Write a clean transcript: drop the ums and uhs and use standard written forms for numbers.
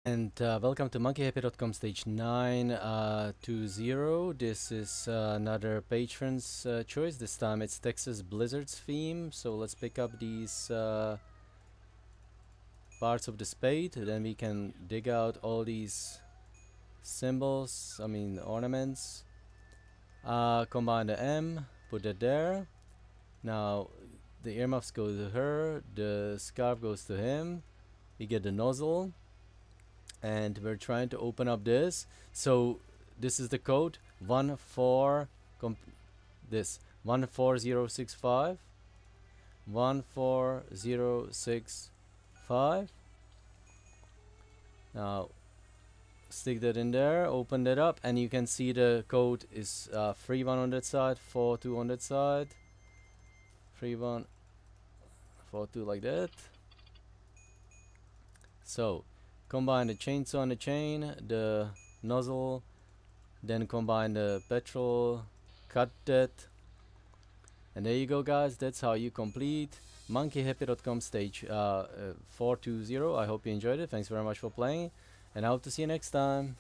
And welcome to monkeyhappy.com stage 920. This is another patron's choice. This time it's Texas Blizzard's theme. So let's pick up these parts of the spade. Then we can dig out all these symbols, ornaments. Combine the M, put that there. Now the earmuffs go to her, the scarf goes to him. We get the nozzle. And we're trying to open up this. So this is the code 14065 14065. Now stick that in there, open that up, and you can see the code is 31 on that side, 42 on that side, 31 42 like that. So combine the chainsaw and the chain, the nozzle, then combine the petrol, cut that, and there you go, guys. That's how you complete monkeyhappy.com stage 420. I hope you enjoyed it. Thanks very much for playing, and I hope to see you next time.